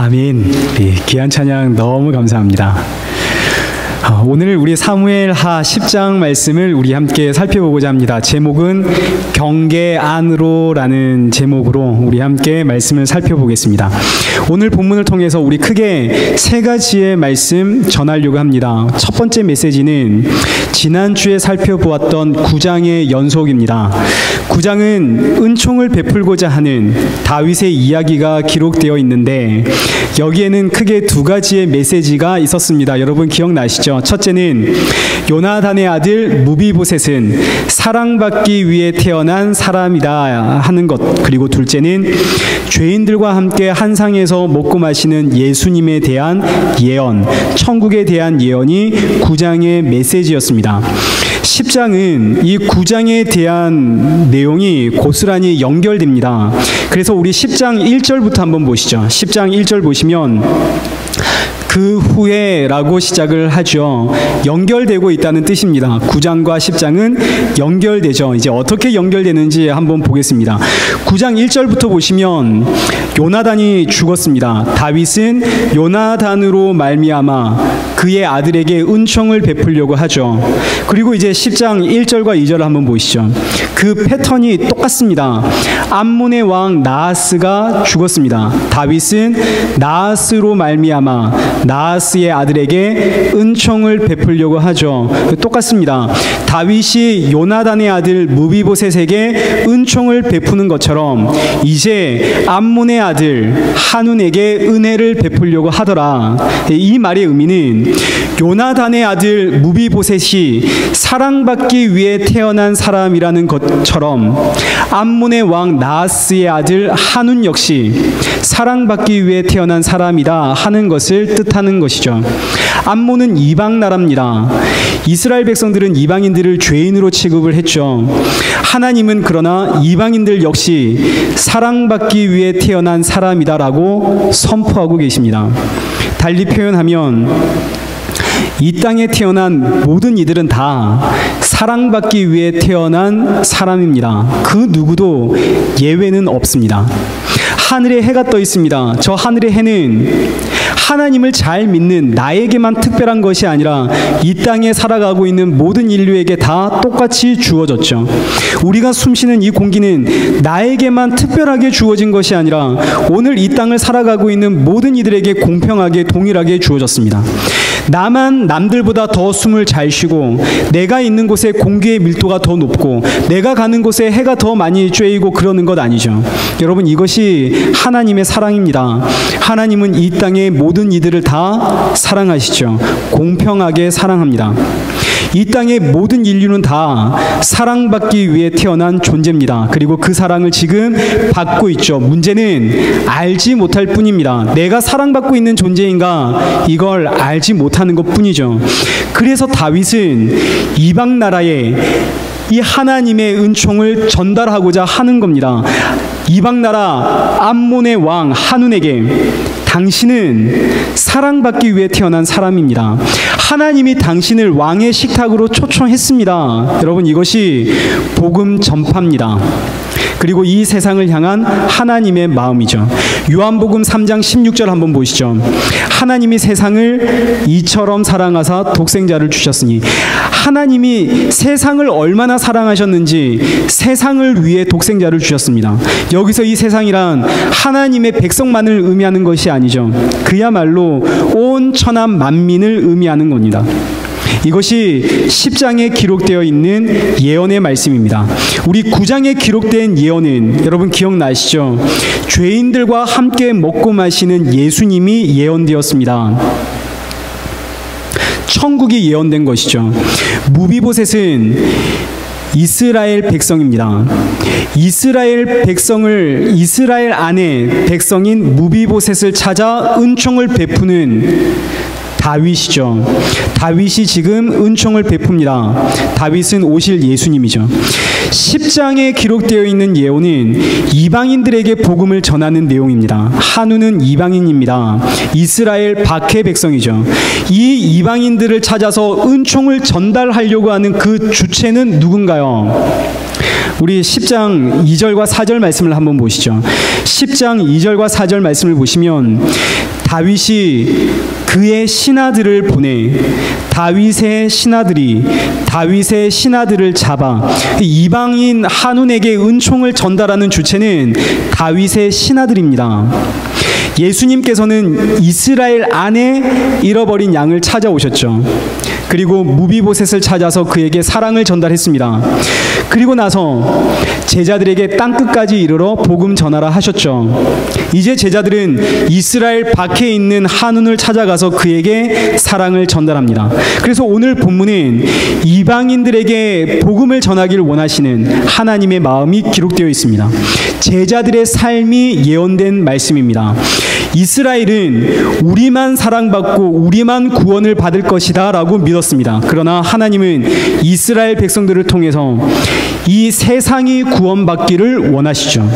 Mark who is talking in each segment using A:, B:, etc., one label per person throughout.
A: 아멘. 네, 귀한 찬양 너무 감사합니다. 오늘 우리 사무엘하 10장 말씀을 우리 함께 살펴보고자 합니다. 제목은 경계 안으로라는 제목으로 우리 함께 말씀을 살펴보겠습니다. 오늘 본문을 통해서 우리 크게 세 가지의 말씀 전하려고 합니다. 첫 번째 메시지는 지난주에 살펴보았던 9장의 연속입니다. 9장은 은총을 베풀고자 하는 다윗의 이야기가 기록되어 있는데 여기에는 크게 두 가지의 메시지가 있었습니다. 여러분 기억나시죠? 첫째는 요나단의 아들 무비보셋은 사랑받기 위해 태어난 사람이다 하는 것, 그리고 둘째는 죄인들과 함께 한 상에서 먹고 마시는 예수님에 대한 예언, 천국에 대한 예언이 9장의 메시지였습니다. 10장은 이 9장에 대한 내용이 고스란히 연결됩니다. 그래서 우리 10장 1절부터 한번 보시죠. 10장 1절 보시면 그 후에 라고 시작을 하죠. 연결되고 있다는 뜻입니다. 9장과 10장은 연결되죠. 이제 어떻게 연결되는지 한번 보겠습니다. 9장 1절부터 보시면 요나단이 죽었습니다. 다윗은 요나단으로 말미암아 그의 아들에게 은총을 베풀려고 하죠. 그리고 이제 10장 1절과 2절을 한번 보시죠. 그 패턴이 똑같습니다. 암몬의 왕 나하스가 죽었습니다. 다윗은 나하스로 말미암아 나하스의 아들에게 은총을 베풀려고 하죠. 똑같습니다. 다윗이 요나단의 아들 무비보셋에게 은총을 베푸는 것처럼 이제 암몬의 아들 한운에게 은혜를 베풀려고 하더라. 이 말의 의미는 요나단의 아들 무비보셋이 사랑받기 위해 태어난 사람이라는 것처럼 암몬의 왕 나하스의 아들 한운 역시 사랑받기 위해 태어난 사람이다 하는 것을 뜻하는 것이죠. 암몬은 이방 나라입니다. 이스라엘 백성들은 이방인들을 죄인으로 취급을 했죠. 하나님은 그러나 이방인들 역시 사랑받기 위해 태어난 사람이다라고 선포하고 계십니다. 달리 표현하면 이 땅에 태어난 모든 이들은 다 사랑받기 위해 태어난 사람입니다. 그 누구도 예외는 없습니다. 하늘에 해가 떠 있습니다. 저 하늘의 해는 하나님을 잘 믿는 나에게만 특별한 것이 아니라 이 땅에 살아가고 있는 모든 인류에게 다 똑같이 주어졌죠. 우리가 숨쉬는 이 공기는 나에게만 특별하게 주어진 것이 아니라 오늘 이 땅을 살아가고 있는 모든 이들에게 공평하게 동일하게 주어졌습니다. 나만 남들보다 더 숨을 잘 쉬고 내가 있는 곳에 공기의 밀도가 더 높고 내가 가는 곳에 해가 더 많이 쬐이고 그러는 것 아니죠. 여러분, 이것이 하나님의 사랑입니다. 하나님은 이 땅의 모든 이들을 다 사랑하시죠. 공평하게 사랑합니다. 이 땅의 모든 인류는 다 사랑받기 위해 태어난 존재입니다. 그리고 그 사랑을 지금 받고 있죠. 문제는 알지 못할 뿐입니다. 내가 사랑받고 있는 존재인가 이걸 알지 못하는 것뿐이죠. 그래서 다윗은 이방 나라에 이 하나님의 은총을 전달하고자 하는 겁니다. 이방 나라 암몬의 왕 한운에게 당신은 사랑받기 위해 태어난 사람입니다. 하나님이 당신을 왕의 식탁으로 초청했습니다. 여러분, 이것이 복음 전파입니다. 그리고 이 세상을 향한 하나님의 마음이죠. 요한복음 3장 16절 한번 보시죠. 하나님이 세상을 이처럼 사랑하사 독생자를 주셨으니, 하나님이 세상을 얼마나 사랑하셨는지 세상을 위해 독생자를 주셨습니다. 여기서 이 세상이란 하나님의 백성만을 의미하는 것이 아니죠. 그야말로 온 천하 만민을 의미하는 겁니다. 이것이 10장에 기록되어 있는 예언의 말씀입니다. 우리 9장에 기록된 예언은 여러분 기억나시죠? 죄인들과 함께 먹고 마시는 예수님이 예언되었습니다. 천국이 예언된 것이죠. 무비보셋은 이스라엘 백성입니다. 이스라엘 백성을 이스라엘 안에 백성인 무비보셋을 찾아 은총을 베푸는 다윗이죠. 다윗이 지금 은총을 베풉니다. 다윗은 오실 예수님이죠. 10장에 기록되어 있는 예언은 이방인들에게 복음을 전하는 내용입니다. 한우는 이방인입니다. 이스라엘 박해 백성이죠. 이 이방인들을 찾아서 은총을 전달하려고 하는 그 주체는 누군가요? 우리 10장 2절과 4절 말씀을 한번 보시죠. 10장 2절과 4절 말씀을 보시면 다윗이 그의 신하들을 보내 다윗의 신하들을 잡아 이방인 한운에게 은총을 전달하는 주체는 다윗의 신하들입니다. 예수님께서는 이스라엘 안에 잃어버린 양을 찾아오셨죠. 그리고 무비보셋을 찾아서 그에게 사랑을 전달했습니다. 그리고 나서 제자들에게 땅끝까지 이르러 복음 전하라 하셨죠. 이제 제자들은 이스라엘 밖에 있는 한운을 찾아가서 그에게 사랑을 전달합니다. 그래서 오늘 본문은 이방인들에게 복음을 전하기를 원하시는 하나님의 마음이 기록되어 있습니다. 제자들의 삶이 예언된 말씀입니다. 이스라엘은 우리만 사랑받고 우리만 구원을 받을 것이다 라고 믿었습니다. 그러나 하나님은 이스라엘 백성들을 통해서 이 세상이 구원받기를 원하시죠.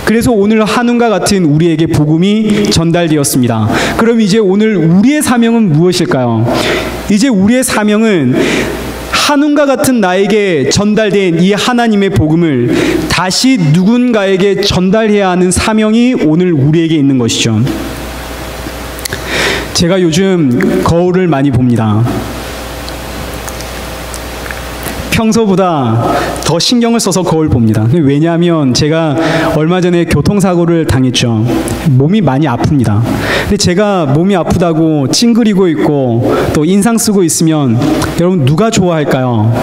A: 그래서 오늘 한운과 같은 우리에게 복음이 전달되었습니다. 그럼 이제 오늘 우리의 사명은 무엇일까요? 이제 우리의 사명은 한운과 같은 나에게 전달된 이 하나님의 복음을 다시 누군가에게 전달해야 하는 사명이 오늘 우리에게 있는 것이죠. 제가 요즘 거울을 많이 봅니다. 평소보다 더 신경을 써서 거울 봅니다. 왜냐하면 제가 얼마 전에 교통사고를 당했죠. 몸이 많이 아픕니다. 근데 제가 몸이 아프다고 찡그리고 있고 또 인상 쓰고 있으면 여러분 누가 좋아할까요?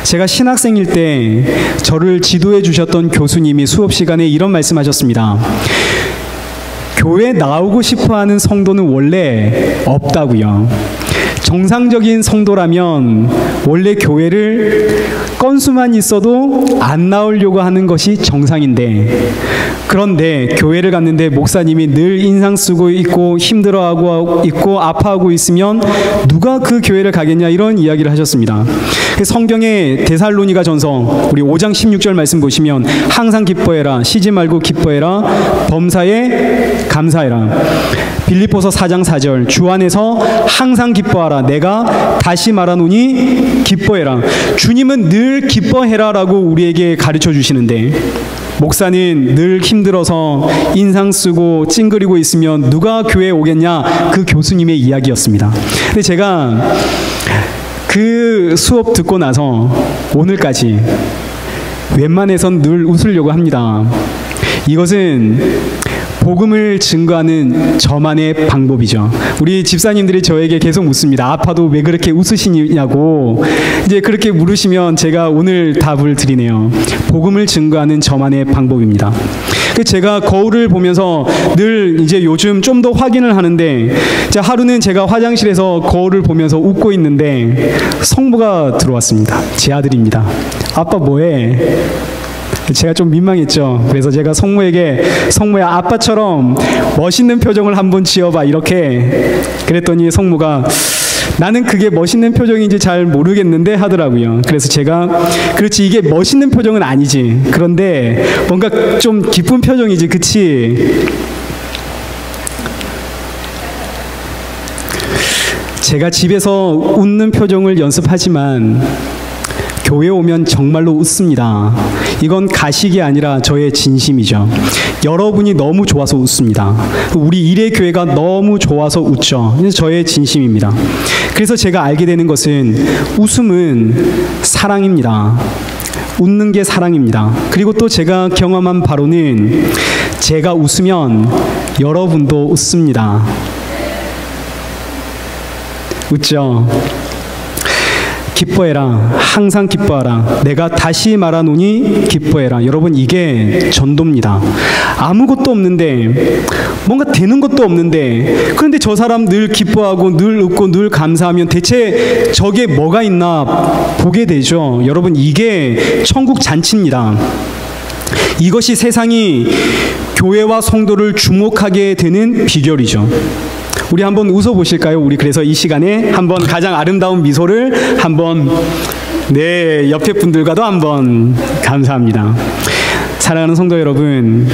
A: 제가 신학생일 때 저를 지도해 주셨던 교수님이 수업 시간에 이런 말씀하셨습니다. 교회 나오고 싶어하는 성도는 원래 없다고요. 정상적인 성도라면 원래 교회를 건수만 있어도 안 나오려고 하는 것이 정상인데, 그런데 교회를 갔는데 목사님이 늘 인상 쓰고 있고 힘들어하고 있고 아파하고 있으면 누가 그 교회를 가겠냐, 이런 이야기를 하셨습니다. 성경의 데살로니가 전서 우리 5장 16절 말씀 보시면 항상 기뻐해라, 쉬지 말고 기뻐해라, 범사에 감사해라. 빌립보서 4장 4절 주 안에서 항상 기뻐하라, 내가 다시 말하노니 기뻐해라. 주님은 늘 기뻐해라 라고 우리에게 가르쳐 주시는데, 목사는 늘 힘들어서 인상 쓰고 찡그리고 있으면 누가 교회에 오겠냐, 그 교수님의 이야기였습니다. 근데 제가 그 수업 듣고 나서 오늘까지 웬만해선 늘 웃으려고 합니다. 이것은 복음을 증거하는 저만의 방법이죠. 우리 집사님들이 저에게 계속 묻습니다. 아파도 왜 그렇게 웃으시냐고. 이제 그렇게 물으시면 제가 오늘 답을 드리네요. 복음을 증거하는 저만의 방법입니다. 제가 거울을 보면서 늘 이제 요즘 좀 더 확인을 하는데, 하루는 제가 화장실에서 거울을 보면서 웃고 있는데 성모가 들어왔습니다. 제 아들입니다. 아빠 뭐해? 제가 좀 민망했죠. 그래서 제가 성모에게, 성모야 아빠처럼 멋있는 표정을 한번 지어봐, 이렇게 그랬더니 성모가 나는 그게 멋있는 표정인지 잘 모르겠는데 하더라고요. 그래서 제가 그렇지, 이게 멋있는 표정은 아니지, 그런데 뭔가 좀 기쁜 표정이지, 그치? 제가 집에서 웃는 표정을 연습하지만 교회 오면 정말로 웃습니다. 이건 가식이 아니라 저의 진심이죠. 여러분이 너무 좋아서 웃습니다. 우리 일의 교회가 너무 좋아서 웃죠. 저의 진심입니다. 그래서 제가 알게 되는 것은 웃음은 사랑입니다. 웃는 게 사랑입니다. 그리고 또 제가 경험한 바로는 제가 웃으면 여러분도 웃습니다. 웃죠? 기뻐해라, 항상 기뻐하라, 내가 다시 말하노니 기뻐해라. 여러분, 이게 전도입니다. 아무것도 없는데, 뭔가 되는 것도 없는데, 그런데 저 사람 늘 기뻐하고 늘 웃고 늘 감사하면 대체 저게 뭐가 있나 보게 되죠. 여러분, 이게 천국 잔치입니다. 이것이 세상이 교회와 성도를 주목하게 되는 비결이죠. 우리 한번 웃어보실까요? 우리 그래서 이 시간에 한번 가장 아름다운 미소를 한번 네, 옆에 분들과도 한번 감사합니다. 사랑하는 성도 여러분,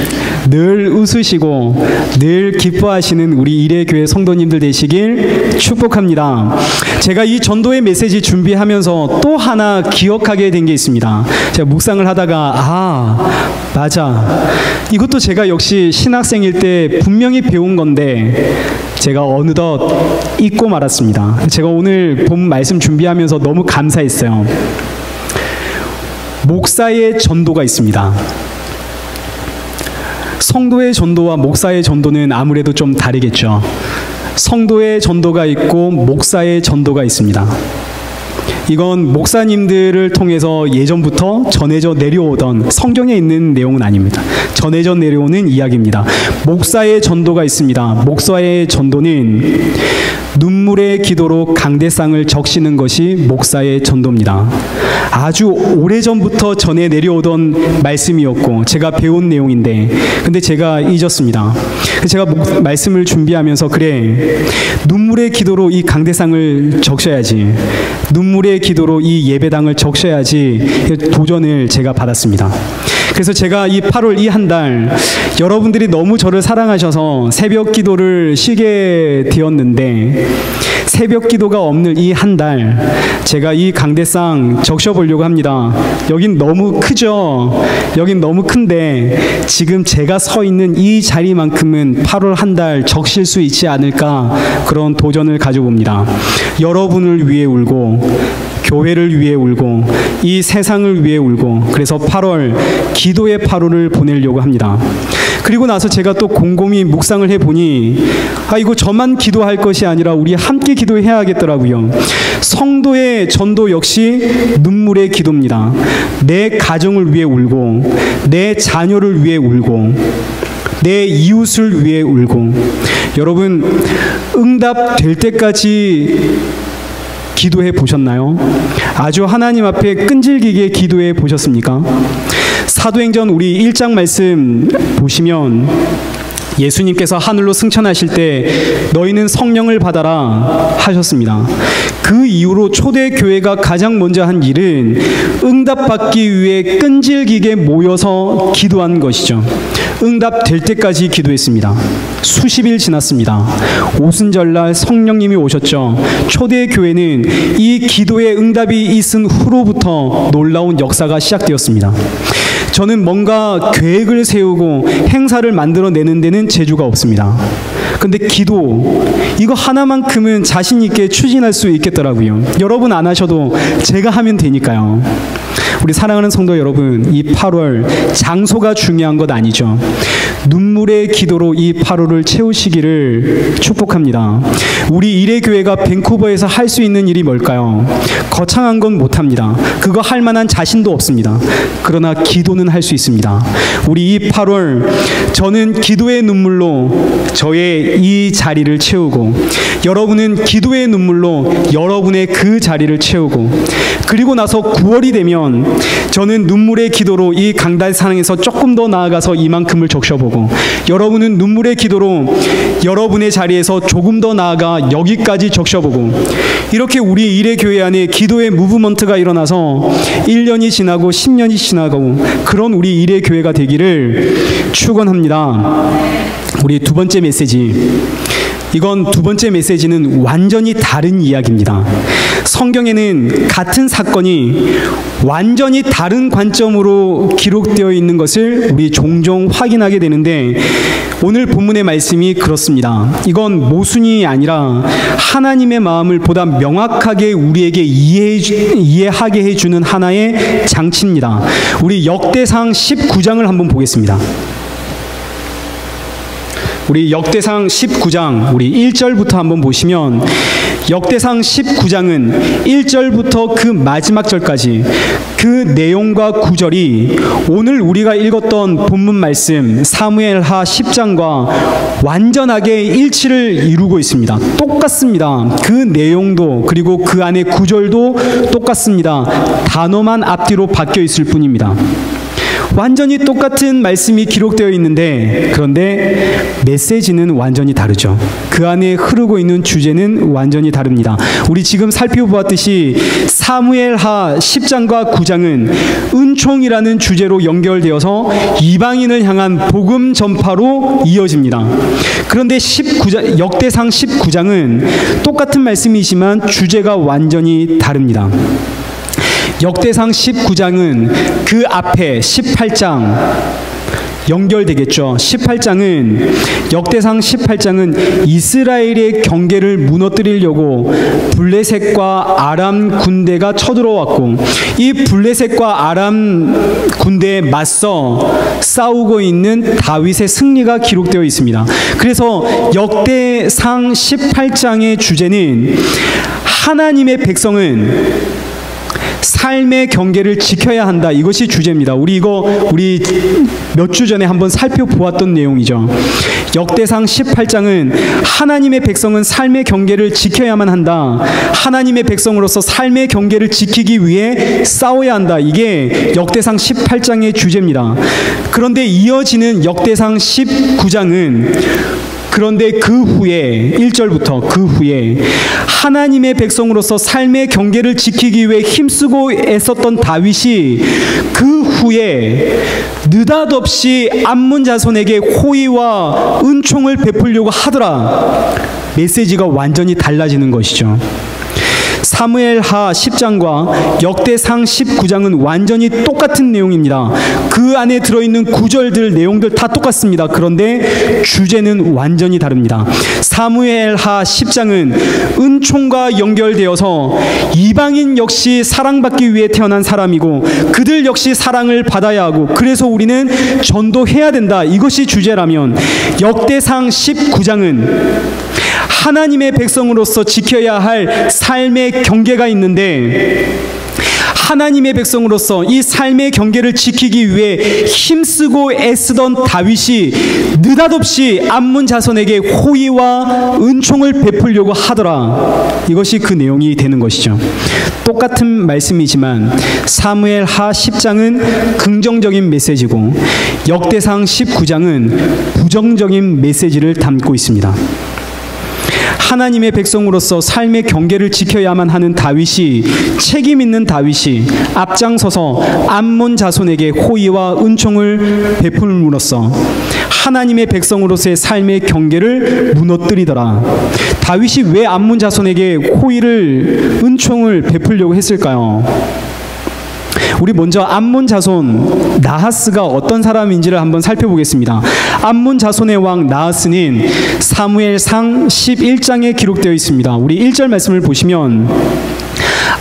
A: 늘 웃으시고 늘 기뻐하시는 우리 이레교회 성도님들 되시길 축복합니다. 제가 이 전도의 메시지 준비하면서 또 하나 기억하게 된 게 있습니다. 제가 묵상을 하다가 맞아, 이것도 제가 역시 신학생일 때 분명히 배운 건데 제가 어느덧 잊고 말았습니다. 제가 오늘 본 말씀 준비하면서 너무 감사했어요. 목사의 전도가 있습니다. 성도의 전도와 목사의 전도는 아무래도 좀 다르겠죠. 성도의 전도가 있고 목사의 전도가 있습니다. 이건 목사님들을 통해서 예전부터 전해져 내려오던 성경에 있는 내용은 아닙니다. 전해져 내려오는 이야기입니다. 목사의 전도가 있습니다. 목사의 전도는 눈물의 기도로 강대상을 적시는 것이 목사의 전도입니다. 아주 오래전부터 전해 내려오던 말씀이었고 제가 배운 내용인데 근데 제가 잊었습니다. 제가 말씀을 준비하면서 그래, 눈물의 기도로 이 강대상을 적셔야지, 눈물의 기도로 이 예배당을 적셔야지 도전을 제가 받았습니다. 그래서 제가 이 8월 이 한 달 여러분들이 너무 저를 사랑하셔서 새벽 기도를 쉬게 되었는데 새벽 기도가 없는 이 한 달 제가 이 강대상 적셔보려고 합니다. 여긴 너무 크죠? 여긴 너무 큰데 지금 제가 서 있는 이 자리만큼은 8월 한 달 적실 수 있지 않을까, 그런 도전을 가져봅니다. 여러분을 위해 울고 교회를 위해 울고 이 세상을 위해 울고, 그래서 8월 기도의 8월을 보내려고 합니다. 그리고 나서 제가 또 곰곰이 묵상을 해보니 이거 저만 기도할 것이 아니라 우리 함께 기도해야겠더라고요. 성도의 전도 역시 눈물의 기도입니다. 내 가정을 위해 울고 내 자녀를 위해 울고 내 이웃을 위해 울고. 여러분, 응답될 때까지 기도해 보셨나요? 아주 하나님 앞에 끈질기게 기도해 보셨습니까? 사도행전 우리 1장 말씀 보시면 예수님께서 하늘로 승천하실 때 너희는 성령을 받아라 하셨습니다. 그 이후로 초대교회가 가장 먼저 한 일은 응답받기 위해 끈질기게 모여서 기도한 것이죠. 응답될 때까지 기도했습니다. 수십일 지났습니다. 오순절날 성령님이 오셨죠. 초대교회는 이 기도의 응답이 있은 후로부터 놀라운 역사가 시작되었습니다. 저는 뭔가 계획을 세우고 행사를 만들어내는 데는 재주가 없습니다. 근데 기도, 이거 하나만큼은 자신 있게 추진할 수 있겠더라고요. 여러분 안 하셔도 제가 하면 되니까요. 우리 사랑하는 성도 여러분, 이 8월 장소가 중요한 것 아니죠. 눈물의 기도로 이 8월을 채우시기를 축복합니다. 우리 이레교회가 밴쿠버에서 할 수 있는 일이 뭘까요? 거창한 건 못합니다. 그거 할 만한 자신도 없습니다. 그러나 기도는 할 수 있습니다. 우리 이 8월 저는 기도의 눈물로 저의 이 자리를 채우고, 여러분은 기도의 눈물로 여러분의 그 자리를 채우고, 그리고 나서 9월이 되면 저는 눈물의 기도로 이 강달상에서 조금 더 나아가서 이만큼을 적셔보고, 여러분은 눈물의 기도로 여러분의 자리에서 조금 더 나아가 여기까지 적셔보고, 이렇게 우리 이레교회 안에 기도의 무브먼트가 일어나서 1년이 지나고 10년이 지나고 그런 우리 이레교회가 되기를 축원합니다. 우리 두 번째 메시지, 이건 두 번째 메시지는 완전히 다른 이야기입니다. 성경에는 같은 사건이 완전히 다른 관점으로 기록되어 있는 것을 우리 종종 확인하게 되는데 오늘 본문의 말씀이 그렇습니다. 이건 모순이 아니라 하나님의 마음을 보다 명확하게 우리에게 이해하게 해주는 하나의 장치입니다. 우리 역대상 19장을 한번 보겠습니다. 우리 역대상 19장 우리 1절부터 한번 보시면, 역대상 19장은 1절부터 그 마지막 절까지 그 내용과 구절이 오늘 우리가 읽었던 본문 말씀 사무엘하 10장과 완전하게 일치를 이루고 있습니다. 똑같습니다. 그 내용도 그리고 그 안에 구절도 똑같습니다. 단어만 앞뒤로 바뀌어 있을 뿐입니다. 완전히 똑같은 말씀이 기록되어 있는데 그런데 메시지는 완전히 다르죠. 그 안에 흐르고 있는 주제는 완전히 다릅니다. 우리 지금 살펴보았듯이 사무엘하 10장과 9장은 은총이라는 주제로 연결되어서 이방인을 향한 복음 전파로 이어집니다. 그런데 역대상 19장은 똑같은 말씀이지만 주제가 완전히 다릅니다. 역대상 19장은 그 앞에 18장 연결되겠죠. 역대상 18장은 이스라엘의 경계를 무너뜨리려고 블레셋과 아람 군대가 쳐들어왔고 이 블레셋과 아람 군대에 맞서 싸우고 있는 다윗의 승리가 기록되어 있습니다. 그래서 역대상 18장의 주제는 하나님의 백성은 삶의 경계를 지켜야 한다. 이것이 주제입니다. 우리 몇 주 전에 한번 살펴보았던 내용이죠. 역대상 18장은 하나님의 백성은 삶의 경계를 지켜야만 한다. 하나님의 백성으로서 삶의 경계를 지키기 위해 싸워야 한다. 이게 역대상 18장의 주제입니다. 그런데 이어지는 역대상 19장은 그런데 그 후에 1절부터 그 후에 하나님의 백성으로서 삶의 경계를 지키기 위해 힘쓰고 애썼던 다윗이 그 후에 느닷없이 암몬 자손에게 호의와 은총을 베풀려고 하더라. 메시지가 완전히 달라지는 것이죠. 사무엘하 10장과 역대상 19장은 완전히 똑같은 내용입니다. 그 안에 들어있는 구절들, 내용들 다 똑같습니다. 그런데 주제는 완전히 다릅니다. 사무엘하 10장은 은총과 연결되어서 이방인 역시 사랑받기 위해 태어난 사람이고 그들 역시 사랑을 받아야 하고 그래서 우리는 전도해야 된다. 이것이 주제라면 역대상 19장은 하나님의 백성으로서 지켜야 할 삶의 경계가 있는데 하나님의 백성으로서 이 삶의 경계를 지키기 위해 힘쓰고 애쓰던 다윗이 느닷없이 암몬 자손에게 호의와 은총을 베풀려고 하더라. 이것이 그 내용이 되는 것이죠. 똑같은 말씀이지만 사무엘하 10장은 긍정적인 메시지고 역대상 19장은 부정적인 메시지를 담고 있습니다. 하나님의 백성으로서 삶의 경계를 지켜야만 하는 다윗이 책임 있는 다윗이 앞장서서 암몬 자손에게 호의와 은총을 베풀므로써 하나님의 백성으로서의 삶의 경계를 무너뜨리더라. 다윗이 왜 암몬 자손에게 호의를 은총을 베풀려고 했을까요? 우리 먼저 암몬 자손 나하스가 어떤 사람인지를 한번 살펴보겠습니다. 암몬 자손의 왕 나하스는 사무엘상 11장에 기록되어 있습니다. 우리 1절 말씀을 보시면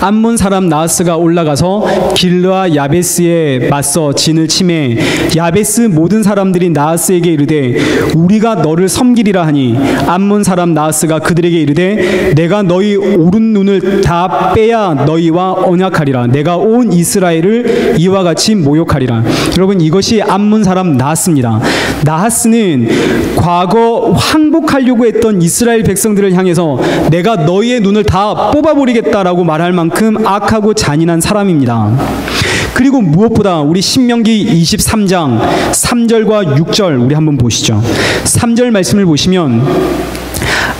A: 암몬 사람 나하스가 올라가서 길르아 야베스에 맞서 진을 치매 야베스 모든 사람들이 나하스에게 이르되 우리가 너를 섬기리라 하니 암몬 사람 나하스가 그들에게 이르되 내가 너희 오른 눈을 다 빼야 너희와 언약하리라. 내가 온 이스라엘을 이와 같이 모욕하리라. 여러분 이것이 암몬 사람 나하스입니다. 나하스는 과거 항복하려고 했던 이스라엘 백성들을 향해서 내가 너희의 눈을 다 뽑아버리겠다라고 말할 만큼 악하고 잔인한 사람입니다. 그리고 무엇보다 우리 신명기 23장 3절과 6절 우리 한번 보시죠. 3절 말씀을 보시면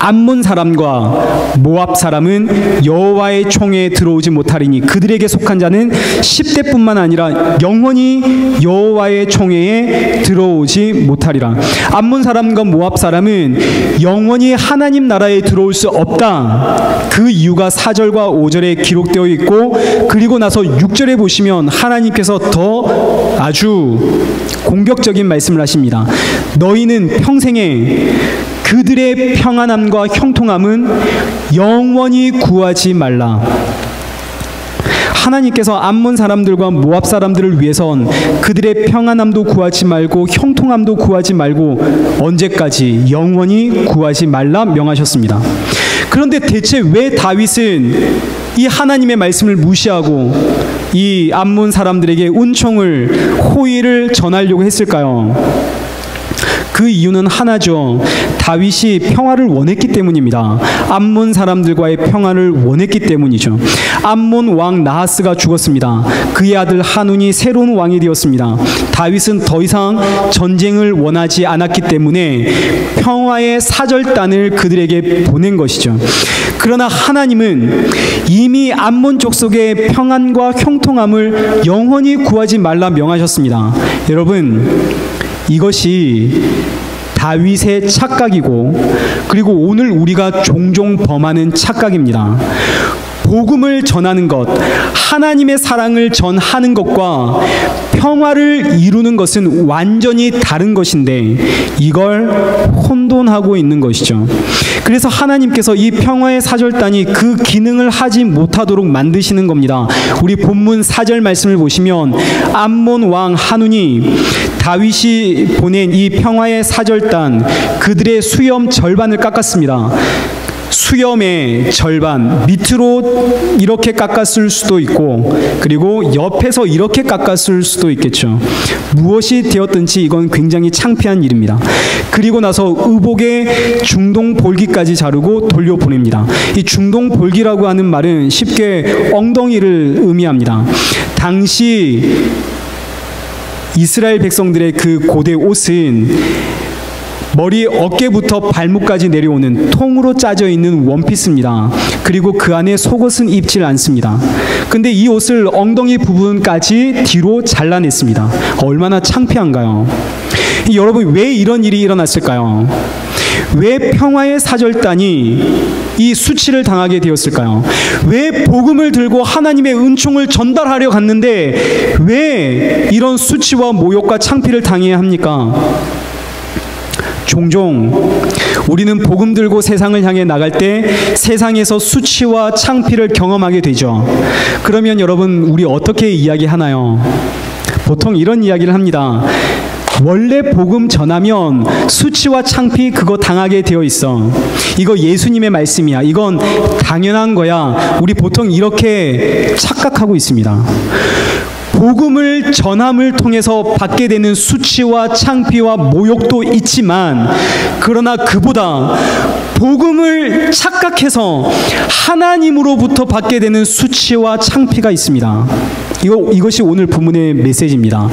A: 암몬 사람과 모압 사람은 여호와의 총에 들어오지 못하리니 그들에게 속한 자는 10대뿐만 아니라 영원히 여호와의 총회에 들어오지 못하리라. 암몬 사람과 모압 사람은 영원히 하나님 나라에 들어올 수 없다. 그 이유가 4절과 5절에 기록되어 있고 그리고 나서 6절에 보시면 하나님께서 더 아주 공격적인 말씀을 하십니다. 너희는 평생에 그들의 평안함과 형통함은 영원히 구하지 말라. 하나님께서 암몬 사람들과 모압 사람들을 위해선 그들의 평안함도 구하지 말고 형통함도 구하지 말고 언제까지 영원히 구하지 말라 명하셨습니다. 그런데 대체 왜 다윗은 이 하나님의 말씀을 무시하고 이 암몬 사람들에게 은총을 호의를 전하려고 했을까요? 그 이유는 하나죠. 다윗이 평화를 원했기 때문입니다. 암몬 사람들과의 평화를 원했기 때문이죠. 암몬 왕 나하스가 죽었습니다. 그의 아들 하눈이 새로운 왕이 되었습니다. 다윗은 더 이상 전쟁을 원하지 않았기 때문에 평화의 사절단을 그들에게 보낸 것이죠. 그러나 하나님은 이미 암몬 족속의 평안과 형통함을 영원히 구하지 말라 명하셨습니다. 여러분, 이것이 다윗의 착각이고, 그리고 오늘 우리가 종종 범하는 착각입니다. 복음을 전하는 것, 하나님의 사랑을 전하는 것과 평화를 이루는 것은 완전히 다른 것인데 이걸 혼돈하고 있는 것이죠. 그래서 하나님께서 이 평화의 사절단이 그 기능을 하지 못하도록 만드시는 겁니다. 우리 본문 4절 말씀을 보시면 암몬 왕 하눈이 다윗이 보낸 이 평화의 사절단, 그들의 수염 절반을 깎았습니다. 수염의 절반, 밑으로 이렇게 깎았을 수도 있고, 그리고 옆에서 이렇게 깎았을 수도 있겠죠. 무엇이 되었든지 이건 굉장히 창피한 일입니다. 그리고 나서 의복의 중동 볼기까지 자르고 돌려보냅니다. 이 중동 볼기라고 하는 말은 쉽게 엉덩이를 의미합니다. 당시 이스라엘 백성들의 그 고대 옷은 머리 어깨부터 발목까지 내려오는 통으로 짜져 있는 원피스입니다. 그리고 그 안에 속옷은 입질 않습니다. 근데 이 옷을 엉덩이 부분까지 뒤로 잘라냈습니다. 얼마나 창피한가요? 여러분, 왜 이런 일이 일어났을까요? 왜 평화의 사절단이 이 수치를 당하게 되었을까요? 왜 복음을 들고 하나님의 은총을 전달하려 갔는데 왜 이런 수치와 모욕과 창피를 당해야 합니까? 종종 우리는 복음 들고 세상을 향해 나갈 때 세상에서 수치와 창피를 경험하게 되죠. 그러면 여러분, 우리 어떻게 이야기하나요? 보통 이런 이야기를 합니다. 원래 복음 전하면 수치와 창피 그거 당하게 되어 있어. 이거 예수님의 말씀이야. 이건 당연한 거야. 우리 보통 이렇게 착각하고 있습니다. 복음을 전함을 통해서 받게 되는 수치와 창피와 모욕도 있지만, 그러나 그보다 복음을 착각해서 하나님으로부터 받게 되는 수치와 창피가 있습니다. 이것이 오늘 본문의 메시지입니다.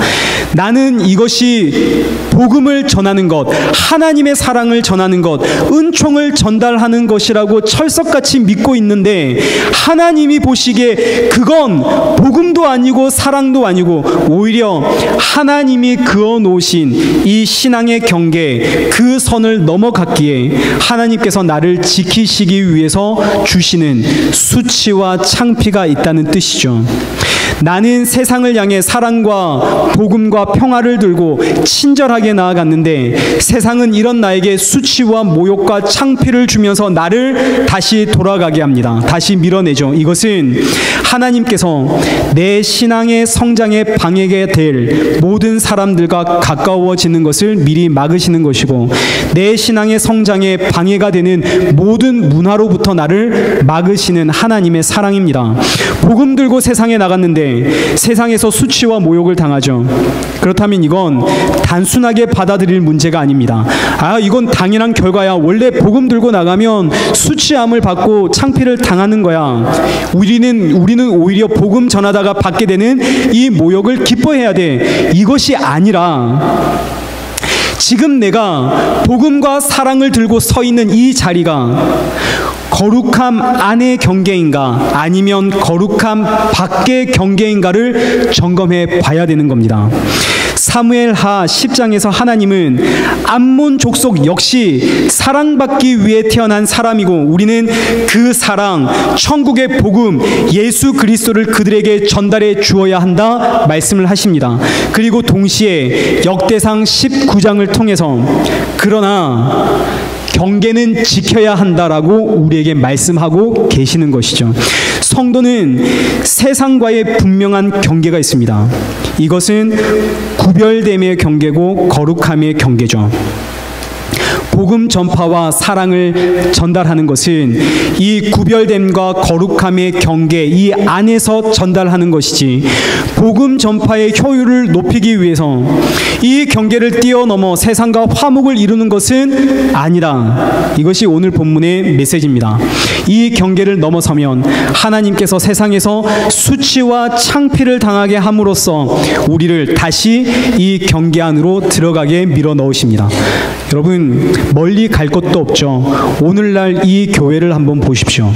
A: 나는 이것이 복음을 전하는 것, 하나님의 사랑을 전하는 것, 은총을 전달하는 것이라고 철석같이 믿고 있는데, 하나님이 보시기에 그건 복음도 아니고 사랑도 아니고 오히려 하나님이 그어놓으신 이 신앙의 경계, 그 선을 넘어갔기에 하나님께서 나를 지키시기 위해서 주시는 수치와 창피가 있다는 뜻이죠. 나는 세상을 향해 사랑과 복음과 평화를 들고 친절하게 나아갔는데 세상은 이런 나에게 수치와 모욕과 창피를 주면서 나를 다시 돌아가게 합니다. 다시 밀어내죠. 이것은 하나님께서 내 신앙의 성장에 방해가 될 모든 사람들과 가까워지는 것을 미리 막으시는 것이고, 내 신앙의 성장에 방해가 되는 모든 문화로부터 나를 막으시는 하나님의 사랑입니다. 복음 들고 세상에 나갔는데 세상에서 수치와 모욕을 당하죠. 그렇다면 이건 단순하게 받아들일 문제가 아닙니다. 이건 당연한 결과야. 원래 복음 들고 나가면 수치함을 받고 창피를 당하는 거야. 우리는 오히려 복음 전하다가 받게 되는 이 모욕을 기뻐해야 돼. 이것이 아니라 지금 내가 복음과 사랑을 들고 서 있는 이 자리가 거룩함 안의 경계인가 아니면 거룩함 밖의 경계인가를 점검해 봐야 되는 겁니다. 사무엘하 10장에서 하나님은 암몬 족속 역시 사랑받기 위해 태어난 사람이고, 우리는 그 사랑, 천국의 복음, 예수 그리스도를 그들에게 전달해 주어야 한다 말씀을 하십니다. 그리고 동시에 역대상 19장을 통해서 그러나 경계는 지켜야 한다라고 우리에게 말씀하고 계시는 것이죠. 성도는 세상과의 분명한 경계가 있습니다. 이것은 구별됨의 경계고 거룩함의 경계죠. 복음 전파와 사랑을 전달하는 것은 이 구별됨과 거룩함의 경계 이 안에서 전달하는 것이지, 복음 전파의 효율을 높이기 위해서 이 경계를 뛰어넘어 세상과 화목을 이루는 것은 아니다. 이것이 오늘 본문의 메시지입니다. 이 경계를 넘어서면 하나님께서 세상에서 수치와 창피를 당하게 함으로써 우리를 다시 이 경계 안으로 들어가게 밀어 넣으십니다. 여러분, 멀리 갈 것도 없죠. 오늘날 이 교회를 한번 보십시오.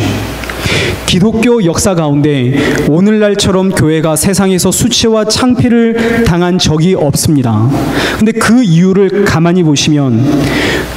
A: 기독교 역사 가운데 오늘날처럼 교회가 세상에서 수치와 창피를 당한 적이 없습니다. 근데 그 이유를 가만히 보시면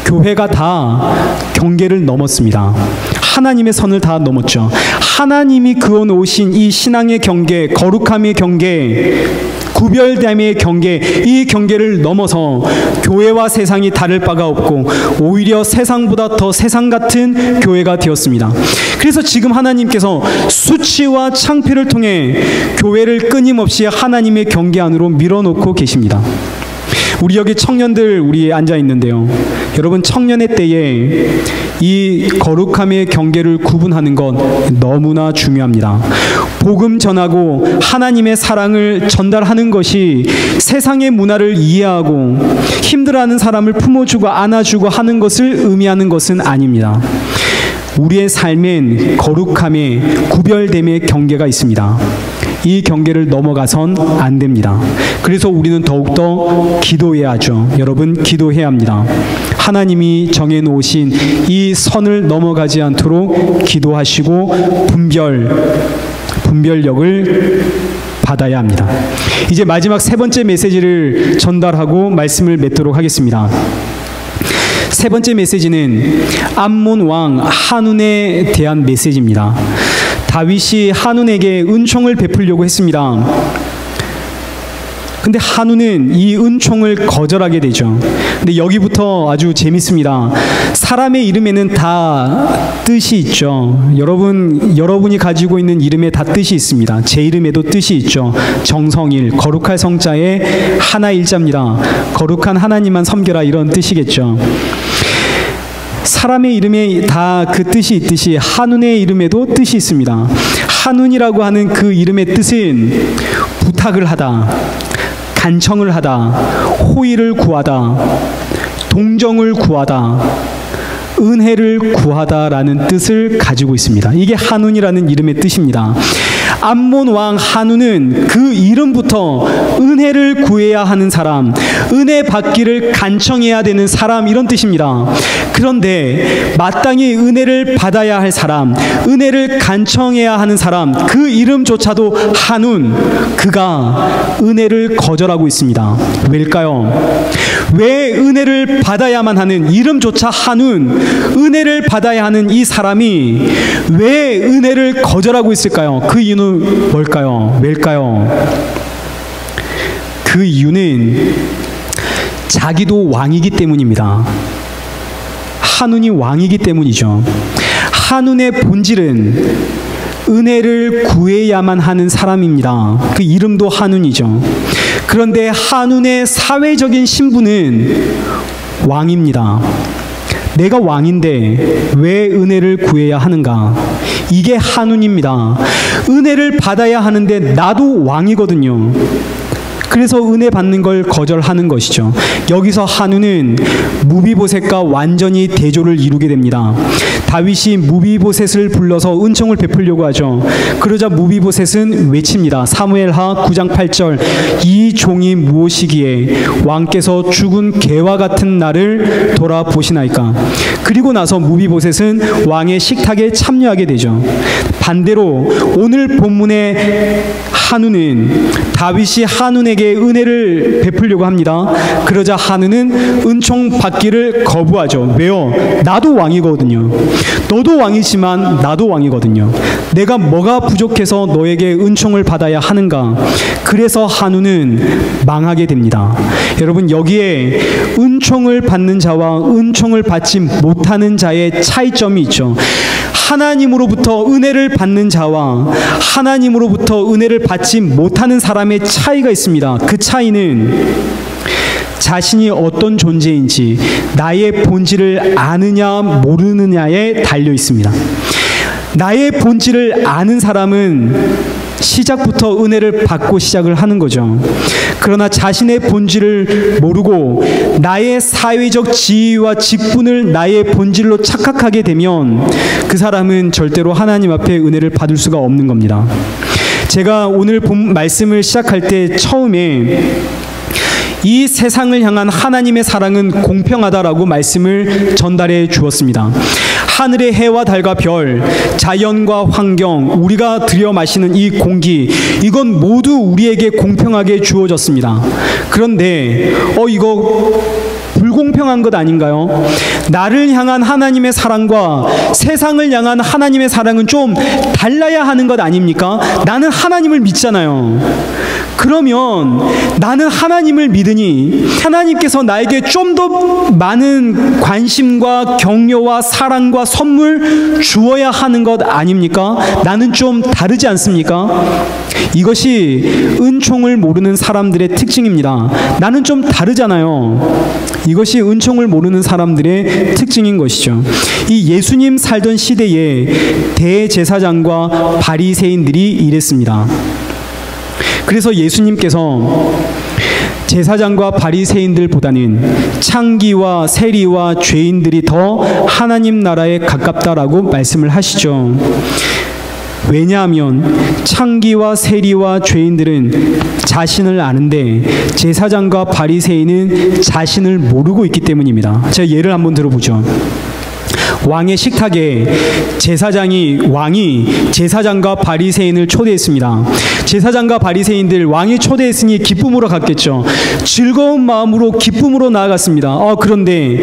A: 교회가 다 경계를 넘었습니다. 하나님의 선을 다 넘었죠. 하나님이 그어놓으신 이 신앙의 경계, 거룩함의 경계, 구별됨의 경계, 이 경계를 넘어서 교회와 세상이 다를 바가 없고 오히려 세상보다 더 세상 같은 교회가 되었습니다. 그래서 지금 하나님께서 수치와 창피를 통해 교회를 끊임없이 하나님의 경계 안으로 밀어놓고 계십니다. 우리 여기 청년들 우리 앉아 있는데요. 여러분, 청년의 때에 이 거룩함의 경계를 구분하는 것 너무나 중요합니다. 복음 전하고 하나님의 사랑을 전달하는 것이 세상의 문화를 이해하고 힘들어하는 사람을 품어주고 안아주고 하는 것을 의미하는 것은 아닙니다. 우리의 삶엔 거룩함의 구별됨의 경계가 있습니다. 이 경계를 넘어가선 안 됩니다. 그래서 우리는 더욱더 기도해야 하죠. 여러분, 기도해야 합니다. 하나님이 정해놓으신 이 선을 넘어가지 않도록 기도하시고 분별력을 받아야 합니다. 이제 마지막 세 번째 메시지를 전달하고 말씀을 맺도록 하겠습니다. 세 번째 메시지는 암몬 왕 한운에 대한 메시지입니다. 다윗이 한운에게 은총을 베풀려고 했습니다. 근데 한운은 이 은총을 거절하게 되죠. 근데 여기부터 아주 재밌습니다. 사람의 이름에는 다 뜻이 있죠. 여러분이 가지고 있는 이름에 다 뜻이 있습니다. 제 이름에도 뜻이 있죠. 정성일, 거룩할 성자의 하나 일자입니다. 거룩한 하나님만 섬겨라, 이런 뜻이겠죠. 사람의 이름에 다 그 뜻이 있듯이 한운의 이름에도 뜻이 있습니다. 한운이라고 하는 그 이름의 뜻은 부탁을 하다, 간청을 하다, 호의를 구하다, 동정을 구하다, 은혜를 구하다라는 뜻을 가지고 있습니다. 이게 한운이라는 이름의 뜻입니다. 암몬 왕 한운은 그 이름부터 은혜를 구해야 하는 사람, 은혜 받기를 간청해야 되는 사람, 이런 뜻입니다. 그런데 마땅히 은혜를 받아야 할 사람, 은혜를 간청해야 하는 사람, 그 이름조차도 한운, 그가 은혜를 거절하고 있습니다. 왜일까요? 왜 은혜를 받아야만 하는 이름조차 한운, 은혜를 받아야 하는 이 사람이 왜 은혜를 거절하고 있을까요? 그 이유는 뭘까요? 왜일까요? 그 이유는 자기도 왕이기 때문입니다. 한운이 왕이기 때문이죠. 한운의 본질은 은혜를 구해야만 하는 사람입니다. 그 이름도 한운이죠. 그런데 한운의 사회적인 신분은 왕입니다. 내가 왕인데 왜 은혜를 구해야 하는가? 이게 한운입니다. 은혜를 받아야 하는데 나도 왕이거든요. 그래서 은혜 받는 걸 거절하는 것이죠. 여기서 한운은 무비보셋과 완전히 대조를 이루게 됩니다. 다윗이 무비보셋을 불러서 은총을 베풀려고 하죠. 그러자 무비보셋은 외칩니다. 사무엘하 9장 8절, 이 종이 무엇이기에 왕께서 죽은 개와 같은 나를 돌아보시나이까. 그리고 나서 무비보셋은 왕의 식탁에 참여하게 되죠. 반대로 오늘 본문의 한운은 다윗이 한운에게 은혜를 베풀려고 합니다. 그러자 한운은 은총 받기를 거부하죠. 왜요? 나도 왕이거든요. 너도 왕이지만 나도 왕이거든요. 내가 뭐가 부족해서 너에게 은총을 받아야 하는가? 그래서 한운은 망하게 됩니다. 여러분, 여기에 은총을 받는 자와 은총을 받지 못하는 자의 차이점이 있죠. 하나님으로부터 은혜를 받는 자와 하나님으로부터 은혜를 받지 못하는 사람의 차이가 있습니다. 그 차이는 자신이 어떤 존재인지 나의 본질을 아느냐 모르느냐에 달려 있습니다. 나의 본질을 아는 사람은 시작부터 은혜를 받고 시작을 하는 거죠. 그러나 자신의 본질을 모르고 나의 사회적 지위와 직분을 나의 본질로 착각하게 되면 그 사람은 절대로 하나님 앞에 은혜를 받을 수가 없는 겁니다. 제가 오늘 본 말씀을 시작할 때 처음에 이 세상을 향한 하나님의 사랑은 공평하다라고 말씀을 전달해 주었습니다. 하늘의 해와 달과 별, 자연과 환경, 우리가 들여 마시는 이 공기, 이건 모두 우리에게 공평하게 주어졌습니다. 그런데 이거 불공평한 것 아닌가요? 나를 향한 하나님의 사랑과 세상을 향한 하나님의 사랑은 좀 달라야 하는 것 아닙니까? 나는 하나님을 믿잖아요. 그러면 나는 하나님을 믿으니 하나님께서 나에게 좀 더 많은 관심과 격려와 사랑과 선물 주어야 하는 것 아닙니까? 나는 좀 다르지 않습니까? 이것이 은총을 모르는 사람들의 특징입니다. 나는 좀 다르잖아요. 이것이 은총을 모르는 사람들의 특징인 것이죠. 이 예수님 살던 시대에 대제사장과 바리새인들이 이랬습니다. 그래서 예수님께서 제사장과 바리새인들보다는 창기와 세리와 죄인들이 더 하나님 나라에 가깝다라고 말씀을 하시죠. 왜냐하면 창기와 세리와 죄인들은 자신을 아는데 제사장과 바리새인은 자신을 모르고 있기 때문입니다. 제가 예를 한번 들어보죠. 왕의 식탁에 왕이 제사장과 바리새인을 초대했습니다. 제사장과 바리새인들 왕이 초대했으니 기쁨으로 갔겠죠. 즐거운 마음으로 기쁨으로 나아갔습니다. 그런데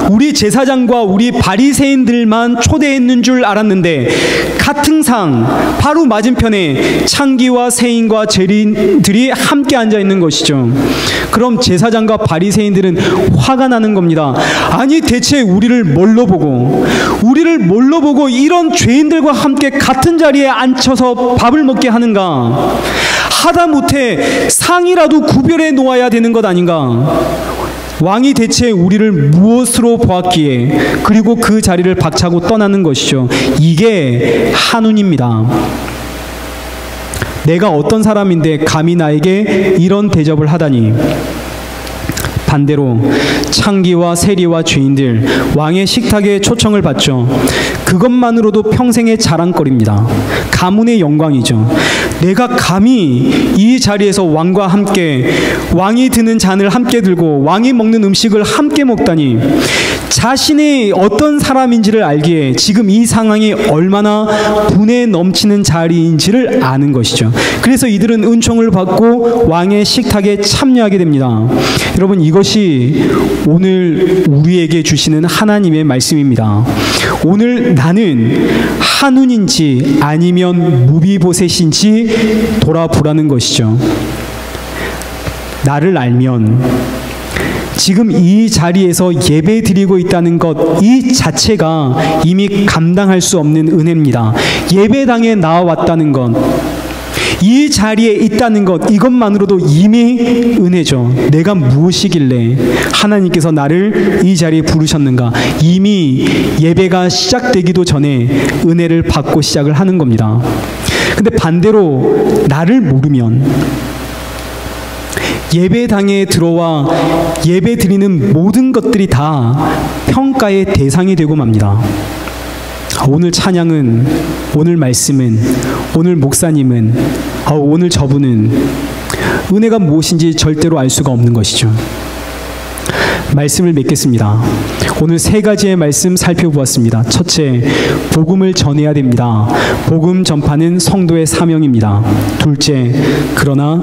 A: 우리 제사장과 우리 바리새인들만 초대했는 줄 알았는데 같은 상 바로 맞은편에 창기와 세인과 죄인들이 함께 앉아 있는 것이죠. 그럼 제사장과 바리새인들은 화가 나는 겁니다. 아니 대체 우리를 뭘로 보고 이런 죄인들과 함께 같은 자리에 앉혀서 밥을 먹게 하는가? 하다못해 상이라도 구별해 놓아야 되는 것 아닌가? 왕이 대체 우리를 무엇으로 보았기에 그리고 그 자리를 박차고 떠나는 것이죠. 이게 한운입니다. 내가 어떤 사람인데 감히 나에게 이런 대접을 하다니. 반대로 창기와 세리와 죄인들 왕의 식탁에 초청을 받죠. 그것만으로도 평생의 자랑거리입니다. 가문의 영광이죠. 내가 감히 이 자리에서 왕과 함께 왕이 드는 잔을 함께 들고 왕이 먹는 음식을 함께 먹다니, 자신이 어떤 사람인지를 알기에 지금 이 상황이 얼마나 분에 넘치는 자리인지를 아는 것이죠. 그래서 이들은 은총을 받고 왕의 식탁에 참여하게 됩니다. 여러분, 이것이 오늘 우리에게 주시는 하나님의 말씀입니다. 오늘 나는 한운인지 아니면 무비보셋인지 돌아보라는 것이죠. 나를 알면 지금 이 자리에서 예배 드리고 있다는 것, 이 자체가 이미 감당할 수 없는 은혜입니다. 예배당에 나와왔다는 것, 이 자리에 있다는 것, 이것만으로도 이미 은혜죠. 내가 무엇이길래 하나님께서 나를 이 자리에 부르셨는가? 이미 예배가 시작되기도 전에 은혜를 받고 시작을 하는 겁니다. 근데 반대로 나를 모르면 예배당에 들어와 예배 드리는 모든 것들이 다 평가의 대상이 되고 맙니다. 오늘 찬양은, 오늘 말씀은, 오늘 목사님은, 오늘 저분은 은혜가 무엇인지 절대로 알 수가 없는 것이죠. 말씀을 맺겠습니다. 오늘 세 가지의 말씀 살펴보았습니다. 첫째, 복음을 전해야 됩니다. 복음 전파는 성도의 사명입니다. 둘째, 그러나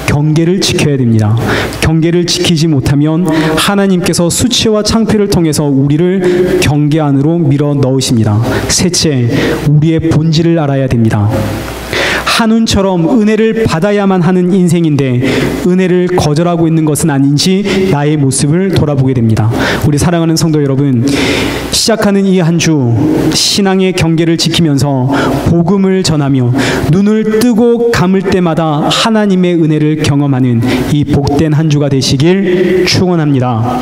A: 경계를 지켜야 됩니다. 경계를 지키지 못하면 하나님께서 수치와 창피를 통해서 우리를 경계 안으로 밀어 넣으십니다. 셋째, 우리의 본질을 알아야 됩니다. 한운처럼 은혜를 받아야만 하는 인생인데 은혜를 거절하고 있는 것은 아닌지 나의 모습을 돌아보게 됩니다. 우리 사랑하는 성도 여러분, 시작하는 이 한 주 신앙의 경계를 지키면서 복음을 전하며 눈을 뜨고 감을 때마다 하나님의 은혜를 경험하는 이 복된 한 주가 되시길 축원합니다.